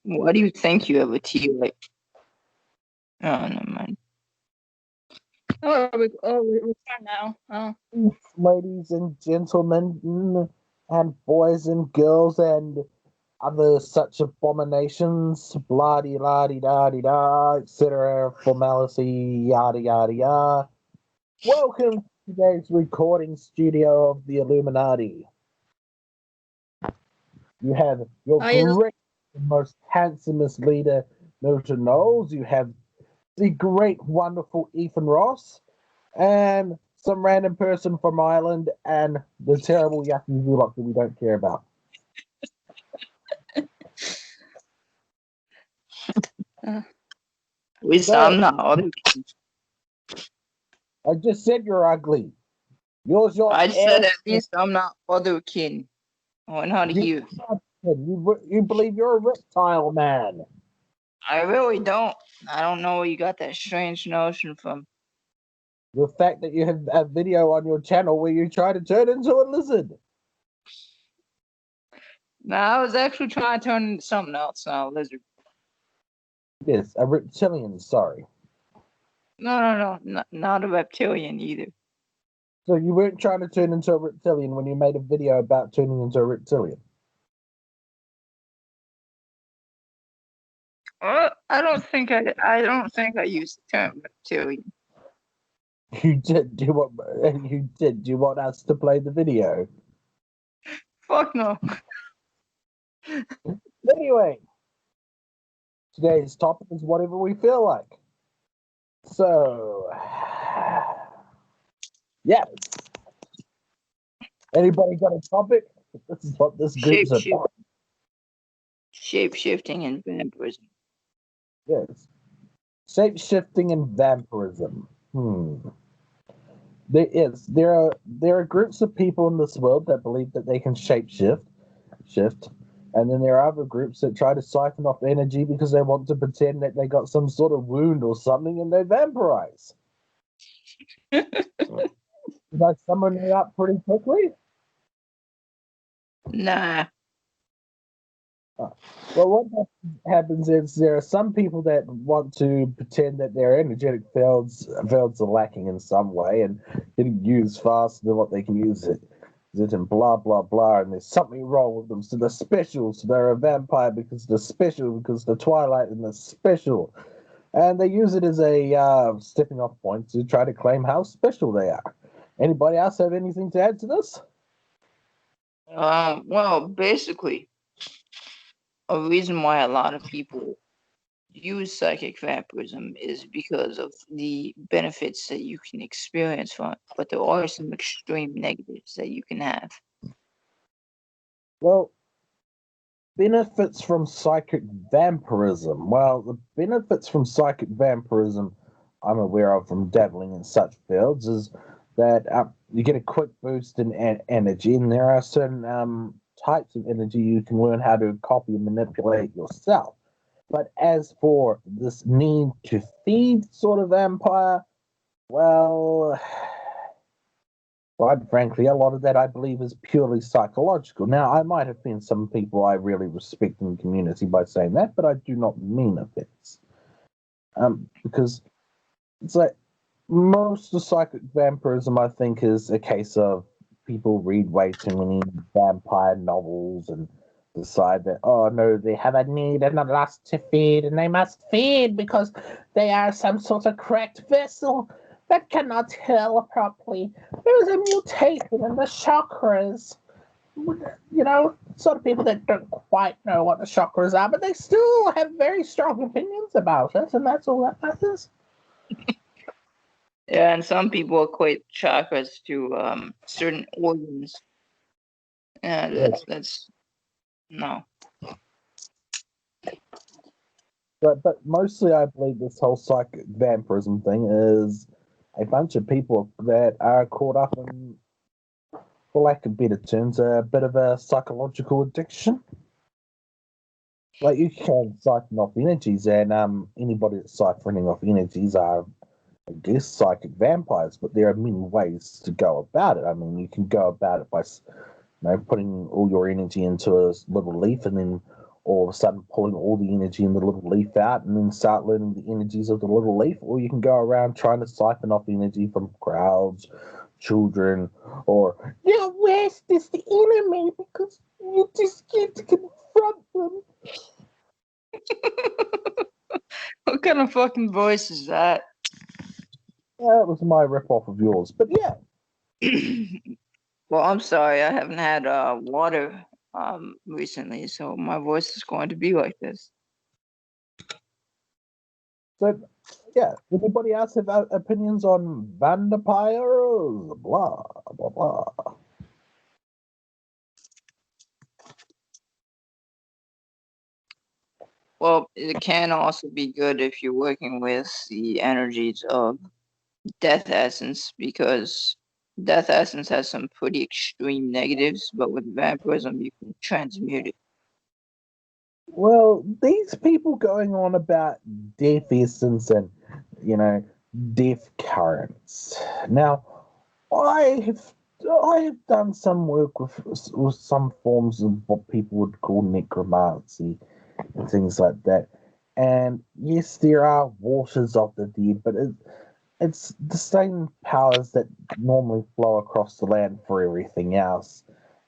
What do you think you have a tea like? Oh, never mind. We're fine now. Oh, Ladies and gentlemen, and boys and girls, and other such abominations, blah de la de da de da, etc. Formality, yada yada yada. Welcome to today's recording studio of the Illuminati. You have your yes. great, most handsomest leader, Milton Knowles. You have the great, wonderful Ethan Ross, and some random person from Ireland, and the terrible Yaki Zulok that we don't care about. At least So, I'm not other. I just said you're ugly. Yours your I said ass. at least I'm not other kin. I went out of You, here. you believe you're a reptile man. I really don't. I don't know where you got that strange notion from. The fact that you have a video on your channel where you try to turn into a lizard. No, I was actually trying to turn into something else now, lizard. Yes, a reptilian, sorry. No, not a reptilian either. So you weren't trying to turn into a reptilian when you made a video about turning into a reptilian. I don't think I used the term reptilian. You did. Do you want? You did. Do you want us to play the video? Fuck no. Anyway, today's topic is whatever we feel like. So, yes. Anybody got a topic? This is what this group's about. Shape shifting and vampirism. Yes. Shape shifting and vampirism. There are groups of people in this world that believe that they can shift, and then there are other groups that try to siphon off energy because they want to pretend that they got some sort of wound or something and they vampirize. Did I summon it up pretty quickly? Nah. Well, what happens is there are some people that want to pretend that their energetic fields are lacking in some way and getting used faster than what they can use it and blah blah blah, and there's something wrong with them. So they're special. So they're a vampire because they're special because they're Twilight and they're special, and they use it as a stepping off point to try to claim how special they are. Anybody else have anything to add to this? Well, basically, a reason why a lot of people use psychic vampirism is because of the benefits that you can experience from it, but there are some extreme negatives that you can have. Well, benefits from psychic vampirism. Well, the benefits from psychic vampirism I'm aware of from dabbling in such fields is that you get a quick boost in energy, and there are certain types of energy you can learn how to copy and manipulate yourself. But as for this need to feed sort of vampire, well, quite frankly, a lot of that I believe is purely psychological. Now, I might offend some people I really respect in the community by saying that, but I do not mean offense. Because it's like most of psychic vampirism, I think, is a case of people read way too many vampire novels and decide that, oh no, they have a need and a lust to feed, and they must feed because they are some sort of cracked vessel that cannot heal properly. There's a mutation in the chakras. Sort of people that don't quite know what the chakras are, but they still have very strong opinions about it, and that's all that matters. Yeah, and some people equate chakras to certain organs. Yeah, that's no. But mostly, I believe this whole psychic vampirism thing is a bunch of people that are caught up in, for lack of better terms, a bit of a psychological addiction. Like you can siphon off energies, and anybody that's siphoning off energies are, I guess, psychic vampires. But there are many ways to go about it. I mean, you can go about it by putting all your energy into a little leaf and then all of a sudden pulling all the energy in the little leaf out and then start learning the energies of the little leaf, or you can go around trying to siphon off energy from crowds, children, or the West is the enemy because you're too scared to confront them. What kind of fucking voice is that? That was my rip off of yours, but yeah. Well, I'm sorry, I haven't had water recently, so my voice is going to be like this. So yeah, anybody else have opinions on vampires? Blah blah blah. Well, it can also be good if you're working with the energies of Death Essence, because Death Essence has some pretty extreme negatives, but with vampirism you can transmute it. Well, these people going on about death essence and death currents. Now, I have I have done some work with some forms of what people would call necromancy and things like that. And yes, there are waters of the dead, but it's the same powers that normally flow across the land for everything else.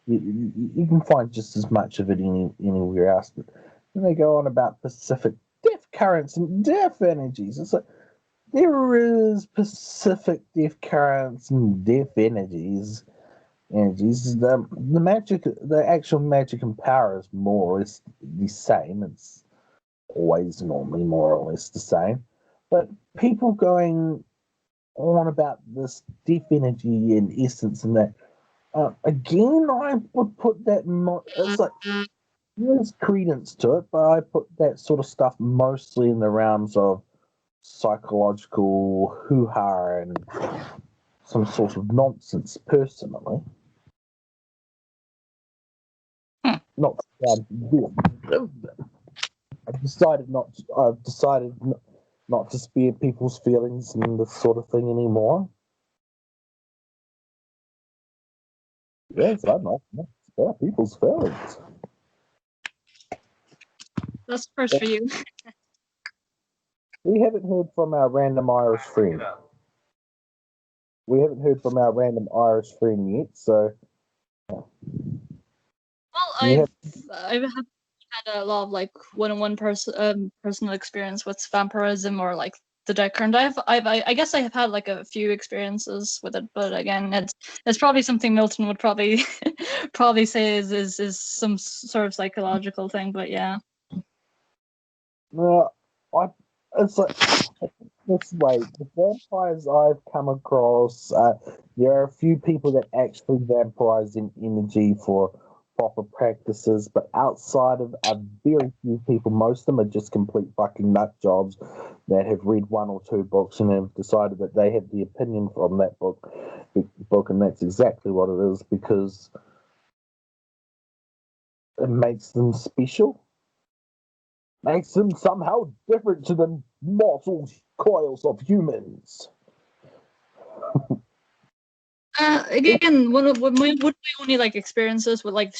You can find just as much of it anywhere else. But when they go on about Pacific death currents and death energies, it's like there is Pacific death currents and death energies. The magic, the actual magic and power is more or less the same. It's always normally more or less the same. But people going on about this death energy and essence and that, again, I would put that it's like there's credence to it, but I put that sort of stuff mostly in the realms of psychological hoo-ha and some sort of nonsense personally. Not I've decided not to spare people's feelings and this sort of thing anymore. Yes, I'm not spare people's feelings. That's first for you. We haven't heard from our random Irish friend. We haven't heard from our random Irish friend yet, so. Well, Yeah. I've had a lot of like one-on-one personal experience with vampirism or like the Death Current. I guess I have had like a few experiences with it, but again, it's probably something Milton would probably probably say is some sort of psychological thing. But yeah. No, it's like this way. The vampires I've come across, there are a few people that actually vampirize in energy for proper practices, but outside of a very few people, most of them are just complete fucking nut jobs that have read one or two books and have decided that they have the opinion from that book, and that's exactly what it is because it makes them special. Makes them somehow different to the mortal coils of humans. Again, one of my only like experiences with like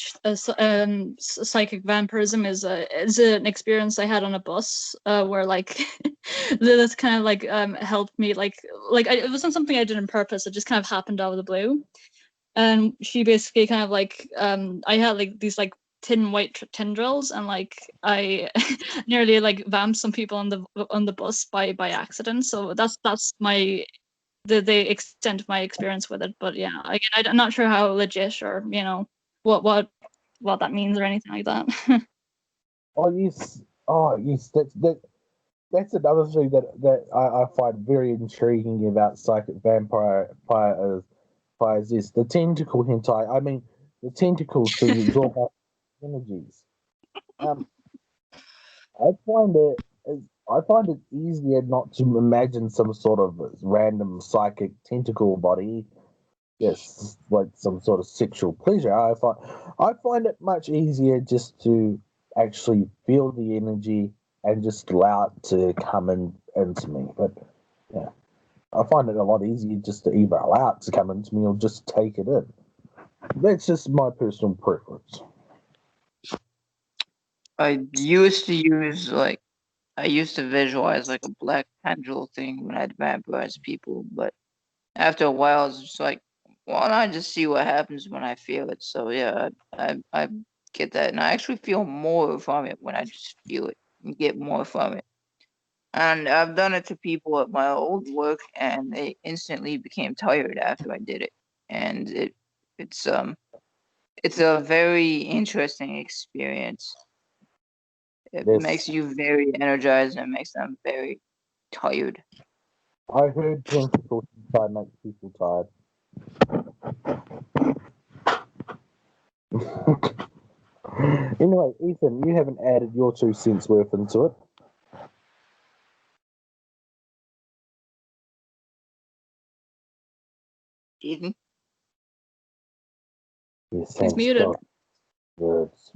psychic vampirism is an experience I had on a bus where like that's kind of like helped me it wasn't something I did on purpose. It just kind of happened out of the blue, and she basically kind of like I had like these like tin white tendrils, and like I nearly like vamped some people on the bus by accident. So that's my the extent of my experience with it. But yeah, again, I'm not sure how legit or what that means or anything like that. Oh yes, that's another thing that I find very intriguing about psychic vampires is the tentacle hentai. I mean, the tentacles to absorb our energies. I find it I find it easier not to imagine some sort of random psychic tentacle body. Yes, like some sort of sexual pleasure. I find it much easier just to actually feel the energy and just allow it to come into me. But yeah, I find it a lot easier just to either allow it to come into me or just take it in. That's just my personal preference. I used to use like I used to visualize like a black pendulum thing when I'd vampirize people, but after a while, it's just like, why not just see what happens when I feel it? So yeah, I get that, and I actually feel more from it when I just feel it and get more from it. And I've done it to people at my old work, and they instantly became tired after I did it. And it's it's a very interesting experience. It makes Yes, you very energized and makes them very tired. I heard tentacles try make people tired. Anyway, Ethan, you haven't added your 2 cents worth into it. Ethan, Yes, He's thanks, muted. God. Words.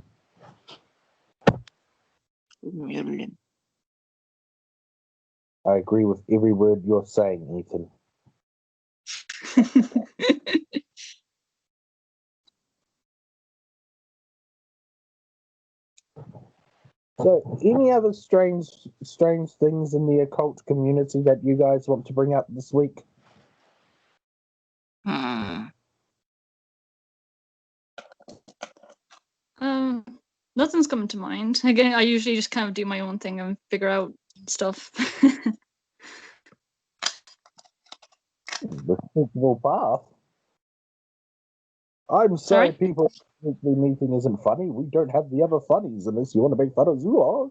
who muted him? I agree with every word you're saying, Ethan. So, any other strange things in the occult community that you guys want to bring up this week? Hmm. um, Nothing's coming to mind. Again, I usually just kind of do my own thing and figure out stuff. The sensible path. I'm sorry, Sorry? people. Weekly meeting isn't funny. We don't have the other funnies unless you want to make fun of Zulog.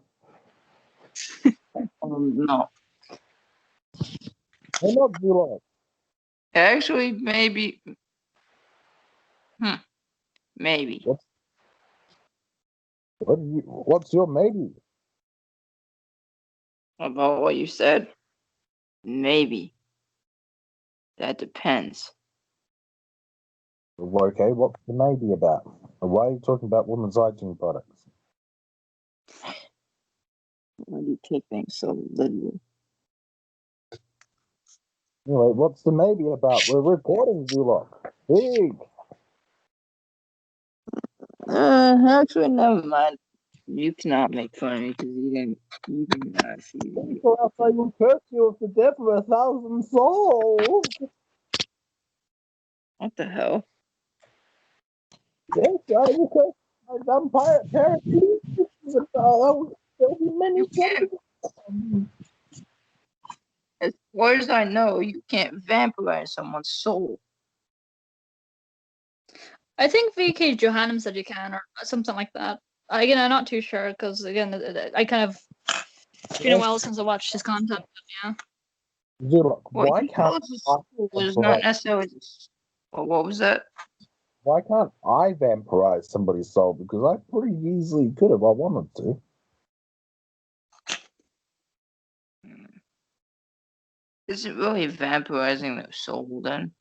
No. I'm not Zulog. Actually, maybe. Maybe. What's your maybe? About what you said? Maybe. That depends. Okay, what's the maybe about? And why are you talking about women's hygiene products? Why do you take things so literal? Anyway, what's the maybe about? We're recording Zulog. Big. Actually, never mind. You cannot make fun of me because you didn't see me. People else I will curse you with the death of 1,000 souls. What the hell? Yes, I will curse my vampire parents. There'll be many You can't. As far as I know, you can't vampirize someone's soul. I think VK Johannem said you can, or something like that. Again, I'm not too sure because again, I kind of it's been a while since I watched his content. But yeah, Zulog, What why he can't calls a I soul is not vampirize? necessarily. What was that? Why can't I vampirize somebody's soul? Because I pretty easily could if I wanted to. Isn't really vampirizing their soul then?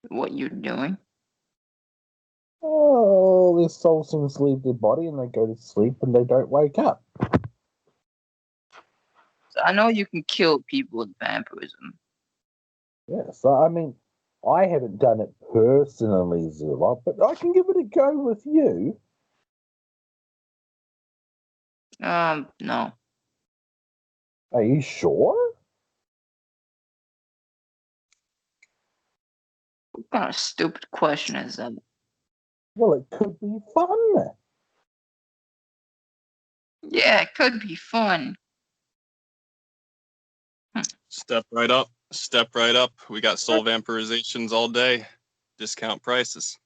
What you're doing? Oh, their soul seems to leave their body and they go to sleep and they don't wake up. So I know you can kill people with vampirism. Yeah, so I mean, I haven't done it personally, Zulog, but I can give it a go with you. No. Are you sure? What kind of stupid question is that? Well, it could be fun. Yeah, it could be fun. Step right up. Step right up. We got soul vampirizations all day. Discount prices.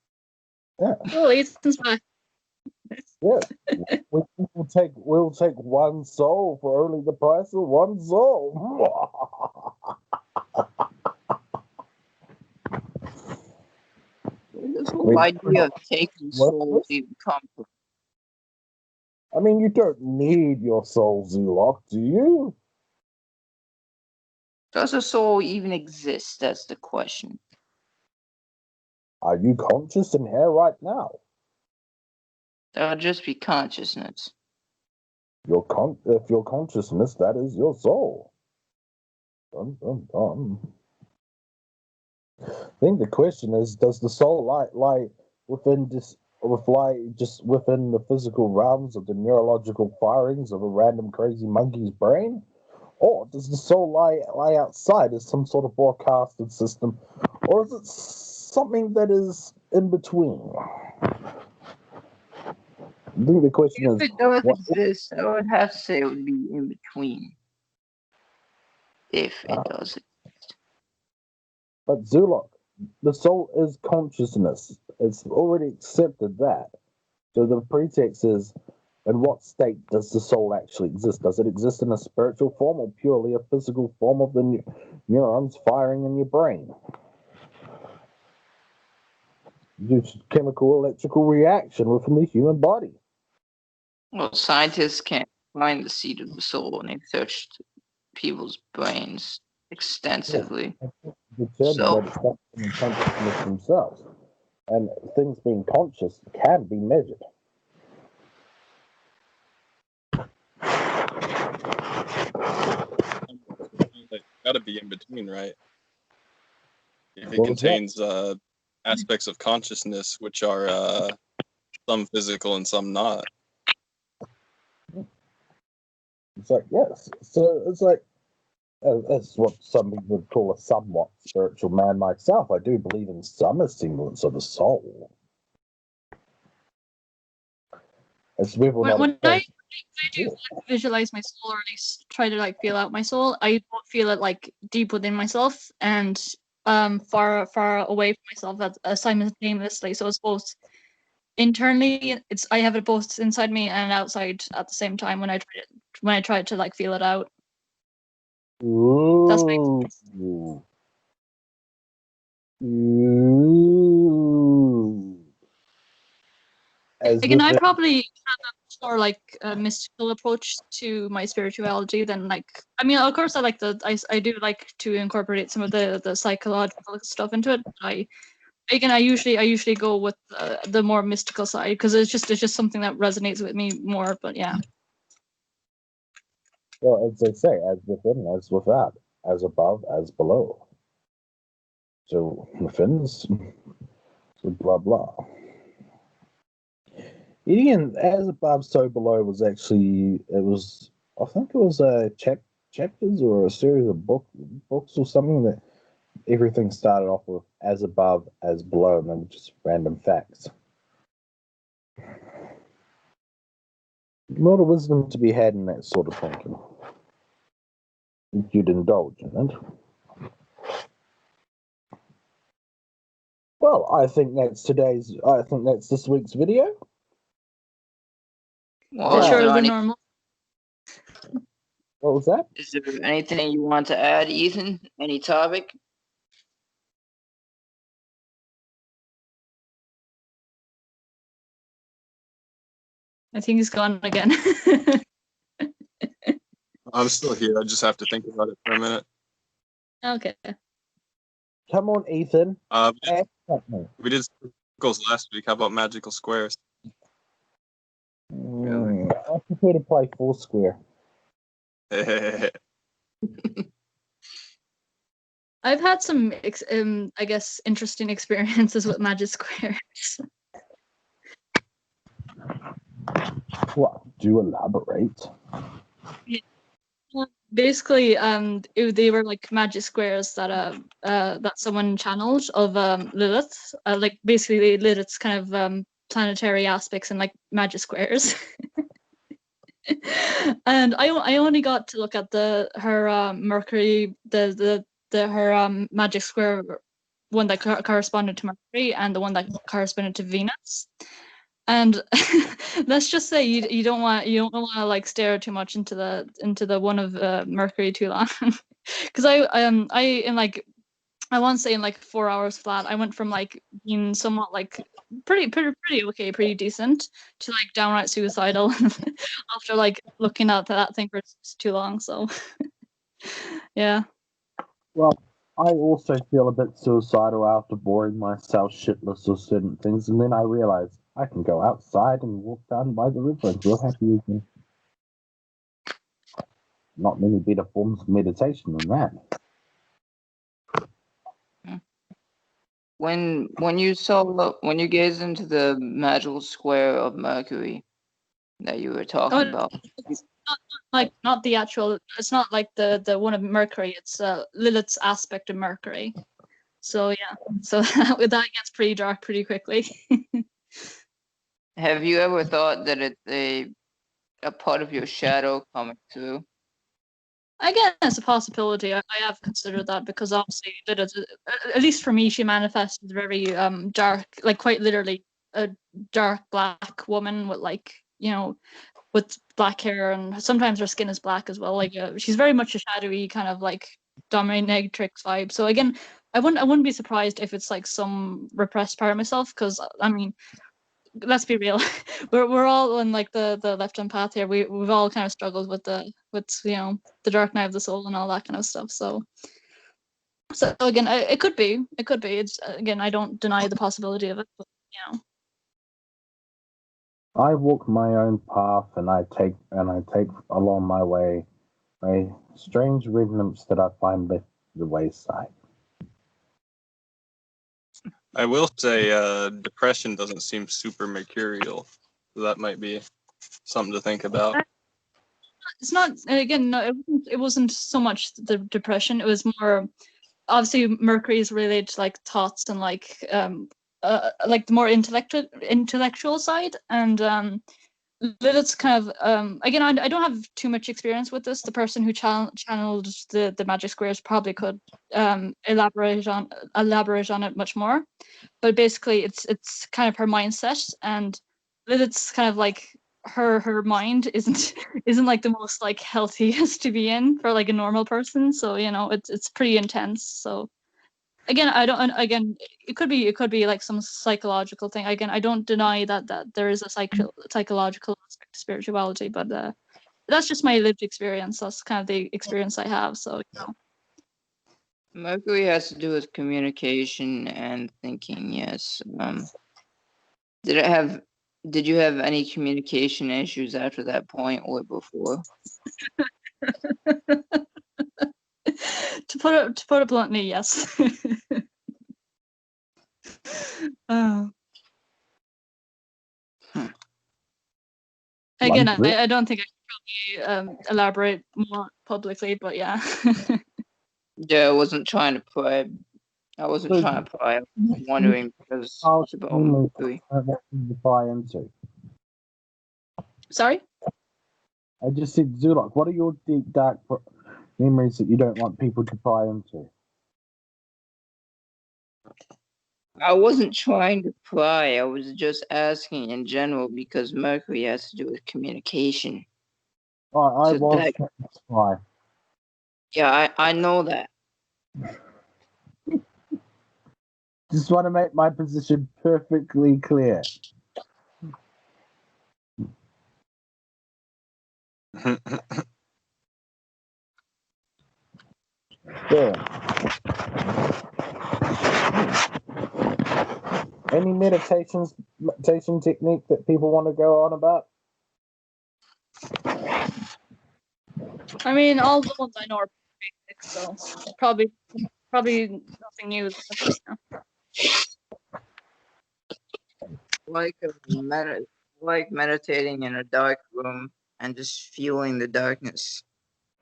Yeah, oh, Ethan's back. yeah. We'll take one soul for only the price of one soul. Where does this whole idea of taking What? souls even come from? I mean, you don't need your soul, Zulog, do you? Does a soul even exist? That's the question. Are you conscious in here right now? That'll just be consciousness. If your consciousness, that is your soul. Dun, dun, dun. I think the question is, does the soul lie within with like just within the physical realms of the neurological firings of a random crazy monkey's brain? Or does the soul lie outside as some sort of broadcasted system? Or is it something that is in between? I think the question If is, it does what, exist, I would have to say it would be in between. If it does. but Zulok, the soul is consciousness. It's already accepted that. So the pretext is, in what state does the soul actually exist? Does it exist in a spiritual form or purely a physical form of the neurons firing in your brain? Due to chemical electrical reaction within the human body. Well, scientists can't find the seat of the soul, and they've searched people's brains extensively. Determine So- that it's not in consciousness themselves. And things being conscious can be measured. Like, gotta be in between, right? If it What was that? contains aspects of consciousness which are some physical and some not. It's like, yes. So it's like, that's what some people would call a somewhat spiritual man myself. I do believe in some semblance of the soul. It's whether or not When it I does- do visualize my soul, or at least try to like feel out my soul, I don't feel it like deep within myself and far away from myself simultaneously. So it's both internally, I have it both inside me and outside at the same time when I try to like feel it out. That's Ooh. Ooh. As Again, I with probably have a more like a mystical approach to my spirituality than like. I mean, of course, I do like to incorporate some of the psychological stuff into it. But I usually go with the more mystical side because it's just something that resonates with me more. But yeah, well, as they say, as within, as without, as above, as below. So within is so blah blah. Ian, as above, so below was actually I think it was a chapters or a series of books or something that everything started off with as above, as below, and then just random facts. A lot of wisdom to be had in that sort of thinking. If you'd indulge in it. Well, I think that's this week's video. Well, shorter is, there than any, normal. What was that? is there anything you want to add, Ethan? Any topic? I think he's gone again. I'm still here. I just have to think about it for a minute. Okay. Come on, Ethan. Ask something. We did circles last week. How about magical squares? I prefer to play Foursquare. I've had some, I guess, interesting experiences with Magic Squares. What? Do elaborate. Basically, they were like magic squares that someone channeled of Lilith, like basically Lilith's kind of planetary aspects and like magic squares. And I only got to look at her Mercury, her magic square one that corresponded to Mercury and the one that corresponded to Venus. And let's just say you don't want to like stare too much into the one of Mercury too long, because I in like I want to say in like 4 hours flat I went from like being somewhat like pretty okay, pretty decent, to like downright suicidal after like looking at that thing for too long. So yeah. Well, I also feel a bit suicidal after boring myself shitless with certain things, and then I realize I can go outside and walk down by the river and feel happy again. Not many better forms of meditation than that. when you gaze into the magical square of Mercury that you were talking Oh, about, like not the actual. It's not like the one of Mercury. It's Lilith's aspect of Mercury. So yeah, so that gets pretty dark pretty quickly. have you ever thought that it's a part of your shadow coming through? I guess it's a possibility. I have considered that because obviously, at least for me, she manifests as very dark, like quite literally a dark black woman with like with black hair, and sometimes her skin is black as well. Like she's very much a shadowy kind of like dominatrix vibe. So again, I wouldn't be surprised if it's like some repressed part of myself, because I mean, let's be real, we're all on like the left hand path here. We've all kind of struggled with the the dark night of the soul and all that kind of stuff. So again, it could be. It's again, I don't deny the possibility of it, but I walk my own path, and I take along my way strange remnants that I find left the wayside. I will say, depression doesn't seem super mercurial, so that might be something to think about. it's not. Again, no, it wasn't so much the depression. It was more obviously Mercury is related to like thoughts and like the more intellectual side, and Lilith's kind of again, I don't have too much experience with this. The person who channeled the magic squares probably could elaborate on it much more, but basically it's kind of her mindset, and Lilith's kind of like her mind isn't like the most like healthiest to be in for like a normal person. So it's pretty intense. So again, I don't. Again, it could be like some psychological thing. Again, I don't deny that there is a psychological aspect to spirituality, but that's just my lived experience. That's kind of the experience I have. So Mercury has to do with communication and thinking. Yes. Did you have any communication issues after that point or before? to put it bluntly, yes. Again, Bluntly? I don't think I could probably elaborate more publicly, but yeah. Yeah, I wasn't trying to pry. I wasn't trying to pry. I was wondering because it's about Mercury. I want you to pry into. Sorry. I just said, Zulok, what are your deep, dark memories that you don't want people to pry into? I wasn't trying to pry. I was just asking in general because Mercury has to do with communication. I So was that- trying to pry. Yeah, I know that. Just want to make my position perfectly clear. Yeah. Any meditation technique that people want to go on about? I mean, all the ones I know are basic, so probably nothing new. Like like meditating in a dark room and just feeling the darkness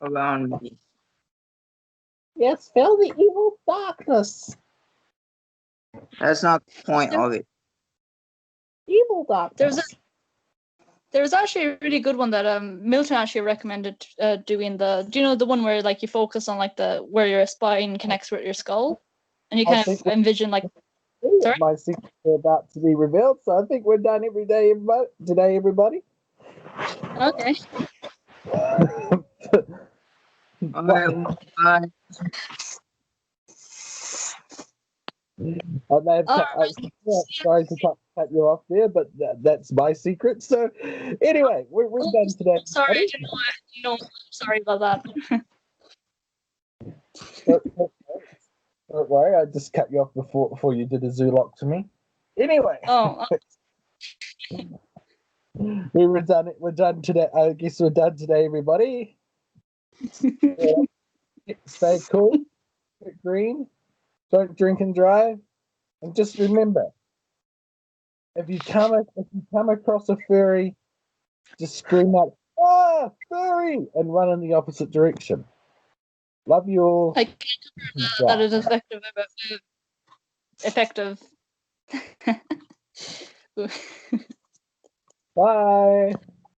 around me. Yes, feel the evil darkness. That's not the point of it. Evil darkness. There was actually a really good one that Milton actually recommended doing. Do you know the one where like you focus on like where your spine connects with your skull, and you kind of envision like. Sorry? My secrets are about to be revealed, so I think we're done today, everybody. Okay. Bye. I may have sorry to cut you off there, but that's my secret. So, anyway, we're done today. Sorry, I didn't know. Sorry about that. Don't worry, I just cut you off before you did a Zulok to me. Anyway, we're done. We're done today. I guess we're done today, everybody. Stay cool. Get green. Don't drink and drive. And just remember, if you come across a furry, just scream out, "Ah, furry!" and run in the opposite direction. Love you all. I can't that is effective. Effective. Bye.